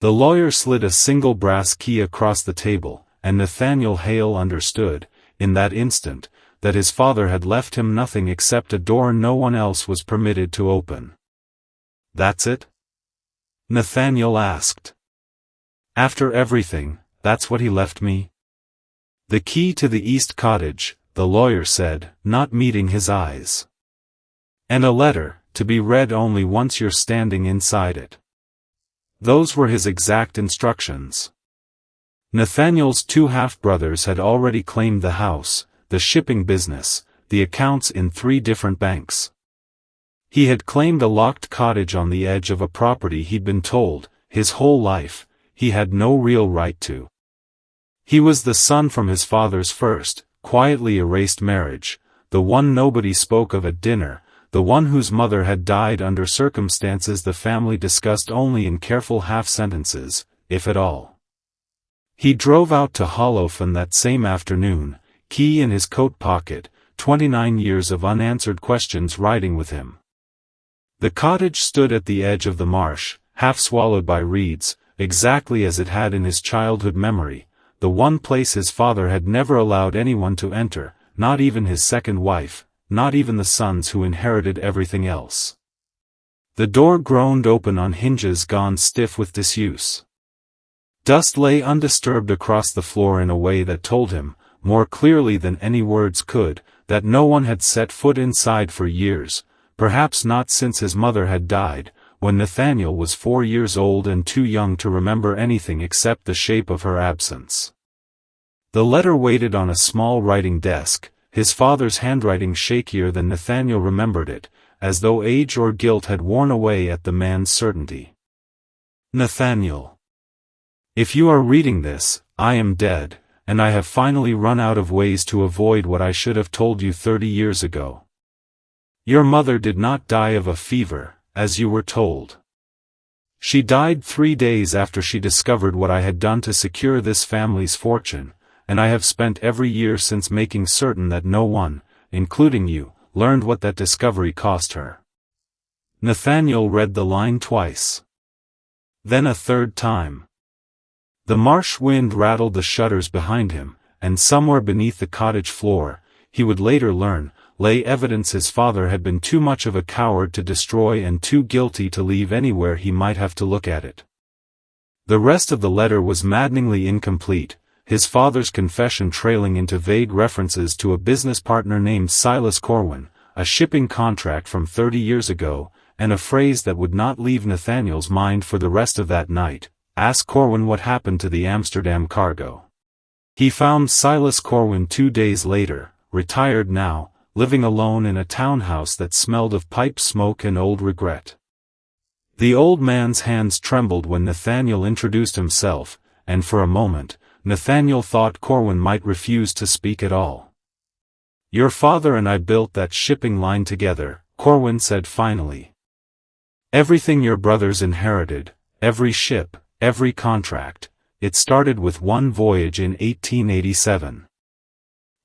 The lawyer slid a single brass key across the table, and Nathaniel Hale understood, in that instant, that his father had left him nothing except a door no one else was permitted to open. "That's it?" Nathaniel asked. "After everything, that's what he left me?" "The key to the East Cottage," the lawyer said, not meeting his eyes. "And a letter, to be read only once you're standing inside it." Those were his exact instructions. Nathaniel's two half-brothers had already claimed the house, the shipping business, the accounts in 3 different banks. He had claimed a locked cottage on the edge of a property he'd been told, his whole life, he had no real right to. He was the son from his father's first, quietly erased marriage, the one nobody spoke of at dinner, the one whose mother had died under circumstances the family discussed only in careful half-sentences, if at all. He drove out to Hollowfen that same afternoon, key in his coat pocket, 29 years of unanswered questions riding with him. The cottage stood at the edge of the marsh, half swallowed by reeds, exactly as it had in his childhood memory, the one place his father had never allowed anyone to enter, not even his second wife, not even the sons who inherited everything else. The door groaned open on hinges gone stiff with disuse. Dust lay undisturbed across the floor in a way that told him, more clearly than any words could, that no one had set foot inside for years, perhaps not since his mother had died, when Nathaniel was 4 years old and too young to remember anything except the shape of her absence. The letter waited on a small writing desk, his father's handwriting shakier than Nathaniel remembered it, as though age or guilt had worn away at the man's certainty. "Nathaniel. If you are reading this, I am dead, and I have finally run out of ways to avoid what I should have told you 30 years ago. Your mother did not die of a fever, as you were told. She died 3 days after she discovered what I had done to secure this family's fortune, and I have spent every year since making certain that no one, including you, learned what that discovery cost her." Nathaniel read the line twice. Then a third time. The marsh wind rattled the shutters behind him, and somewhere beneath the cottage floor, he would later learn, lay evidence his father had been too much of a coward to destroy and too guilty to leave anywhere he might have to look at it. The rest of the letter was maddeningly incomplete, his father's confession trailing into vague references to a business partner named Silas Corwin, a shipping contract from 30 years ago, and a phrase that would not leave Nathaniel's mind for the rest of that night: "Ask Corwin what happened to the Amsterdam cargo." He found Silas Corwin 2 days later, retired now, living alone in a townhouse that smelled of pipe smoke and old regret. The old man's hands trembled when Nathaniel introduced himself, and for a moment, Nathaniel thought Corwin might refuse to speak at all. "Your father and I built that shipping line together," Corwin said finally. "Everything your brothers inherited, every ship, every contract, it started with one voyage in 1887.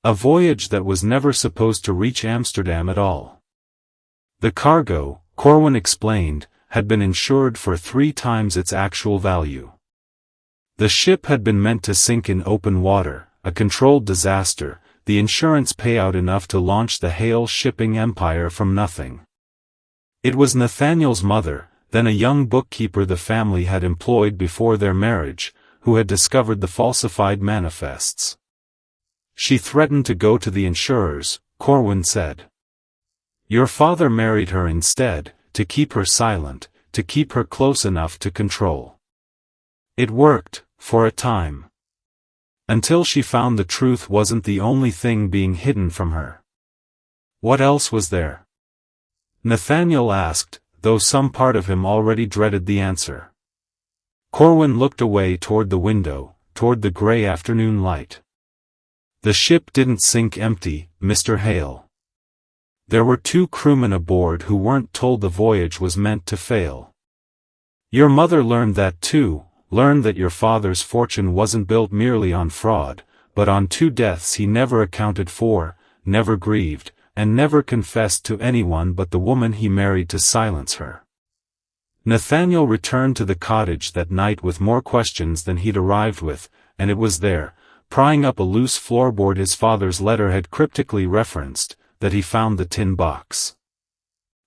A voyage that was never supposed to reach Amsterdam at all. The cargo," Corwin explained, "had been insured for 3 times its actual value. The ship had been meant to sink in open water, a controlled disaster, the insurance payout enough to launch the Hale shipping empire from nothing. It was Nathaniel's mother, then a young bookkeeper the family had employed before their marriage, who had discovered the falsified manifests. She threatened to go to the insurers," Corwin said. "Your father married her instead, to keep her silent, to keep her close enough to control. It worked, for a time. Until she found the truth wasn't the only thing being hidden from her." "What else was there?" Nathaniel asked, though some part of him already dreaded the answer. Corwin looked away toward the window, toward the gray afternoon light. "The ship didn't sink empty, Mr. Hale. There were 2 crewmen aboard who weren't told the voyage was meant to fail. Your mother learned that too, learned that your father's fortune wasn't built merely on fraud, but on 2 deaths he never accounted for, never grieved, and never confessed to anyone but the woman he married to silence her." Nathaniel returned to the cottage that night with more questions than he'd arrived with, and it was there, prying up a loose floorboard his father's letter had cryptically referenced, that he found the tin box.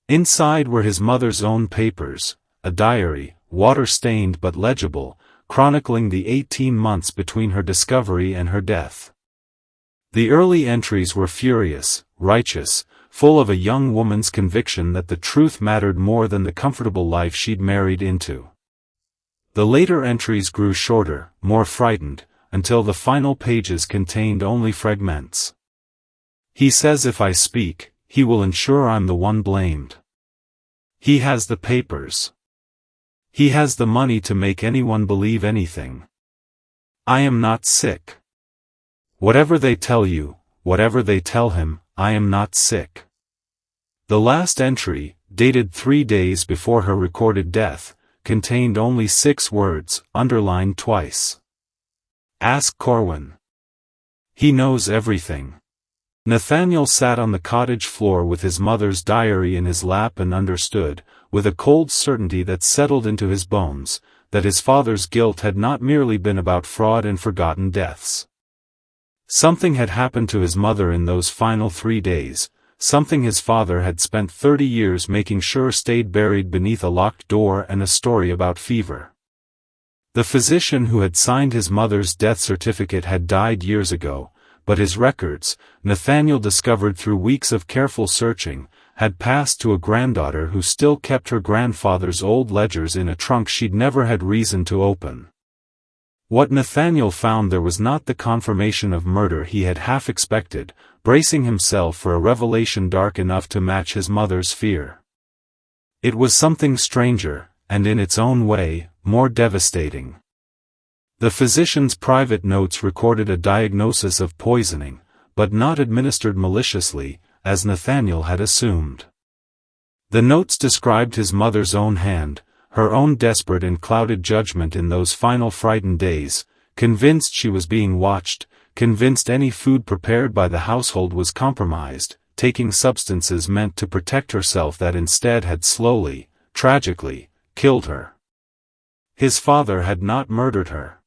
Inside were his mother's own papers, a diary, water-stained but legible, chronicling the 18 months between her discovery and her death. The early entries were furious, righteous, full of a young woman's conviction that the truth mattered more than the comfortable life she'd married into. The later entries grew shorter, more frightened, until the final pages contained only fragments. He says if I speak, he will ensure I'm the one blamed. He has the papers. He has the money to make anyone believe anything. I am not sick. Whatever they tell you, whatever they tell him, I am not sick. The last entry, dated 3 days before her recorded death, contained only 6 words, underlined twice. Ask Corwin. He knows everything. Nathaniel sat on the cottage floor with his mother's diary in his lap and understood, with a cold certainty that settled into his bones, that his father's guilt had not merely been about fraud and forgotten deaths. Something had happened to his mother in those final 3 days, something his father had spent 30 years making sure stayed buried beneath a locked door and a story about fever. The physician who had signed his mother's death certificate had died years ago, but his records, Nathaniel discovered through weeks of careful searching, had passed to a granddaughter who still kept her grandfather's old ledgers in a trunk she'd never had reason to open. What Nathaniel found there was not the confirmation of murder he had half expected, bracing himself for a revelation dark enough to match his mother's fear. It was something stranger, and in its own way, more devastating. The physician's private notes recorded a diagnosis of poisoning, but not administered maliciously, as Nathaniel had assumed. The notes described his mother's own hand, her own desperate and clouded judgment in those final frightened days, convinced she was being watched, convinced any food prepared by the household was compromised, taking substances meant to protect herself that instead had slowly, tragically, killed her. His father had not murdered her.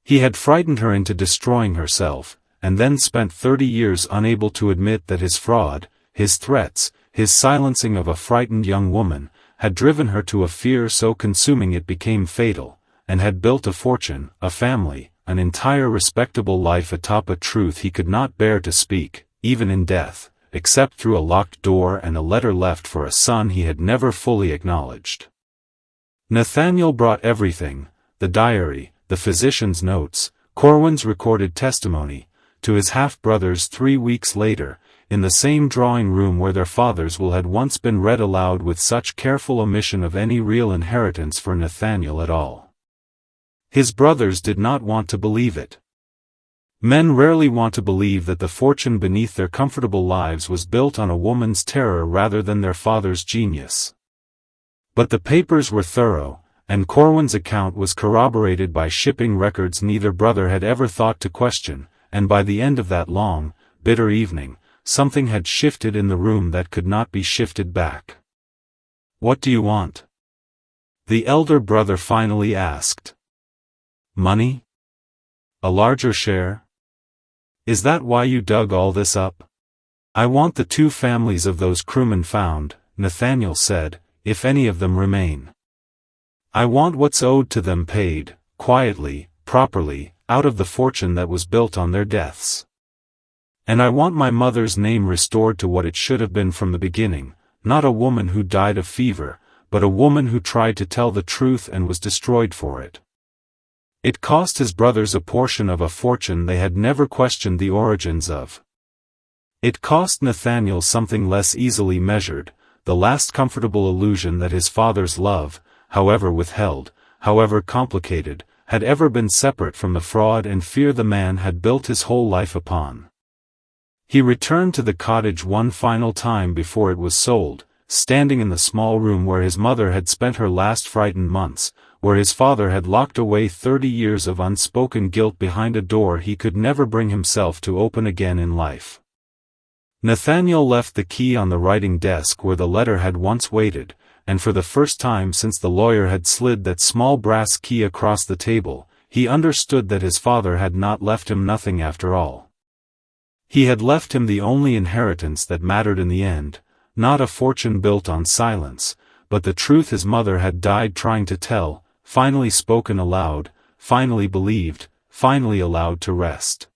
He had frightened her into destroying herself, and then spent 30 years unable to admit that his fraud, his threats, his silencing of a frightened young woman, had driven her to a fear so consuming it became fatal, and had built a fortune, a family, an entire respectable life atop a truth he could not bear to speak, even in death, except through a locked door and a letter left for a son he had never fully acknowledged. Nathaniel brought everything, the diary, the physician's notes, Corwin's recorded testimony, to his half-brothers 3 weeks later, in the same drawing room where their father's will had once been read aloud with such careful omission of any real inheritance for Nathaniel at all. His brothers did not want to believe it. Men rarely want to believe that the fortune beneath their comfortable lives was built on a woman's terror rather than their father's genius. But the papers were thorough, and Corwin's account was corroborated by shipping records neither brother had ever thought to question, and by the end of that long, bitter evening, something had shifted in the room that could not be shifted back. "What do you want?" the elder brother finally asked. "Money? A larger share? Is that why you dug all this up?" "I want the 2 families of those crewmen found," Nathaniel said, "if any of them remain. I want what's owed to them paid, quietly, properly, out of the fortune that was built on their deaths. And I want my mother's name restored to what it should have been from the beginning, not a woman who died of fever, but a woman who tried to tell the truth and was destroyed for it." It cost his brothers a portion of a fortune they had never questioned the origins of. It cost Nathaniel something less easily measured, the last comfortable illusion that his father's love, however withheld, however complicated, had ever been separate from the fraud and fear the man had built his whole life upon. He returned to the cottage one final time before it was sold, standing in the small room where his mother had spent her last frightened months, where his father had locked away 30 years of unspoken guilt behind a door he could never bring himself to open again in life. Nathaniel left the key on the writing desk where the letter had once waited, and for the first time since the lawyer had slid that small brass key across the table, he understood that his father had not left him nothing after all. He had left him the only inheritance that mattered in the end, not a fortune built on silence, but the truth his mother had died trying to tell, finally spoken aloud, finally believed, finally allowed to rest.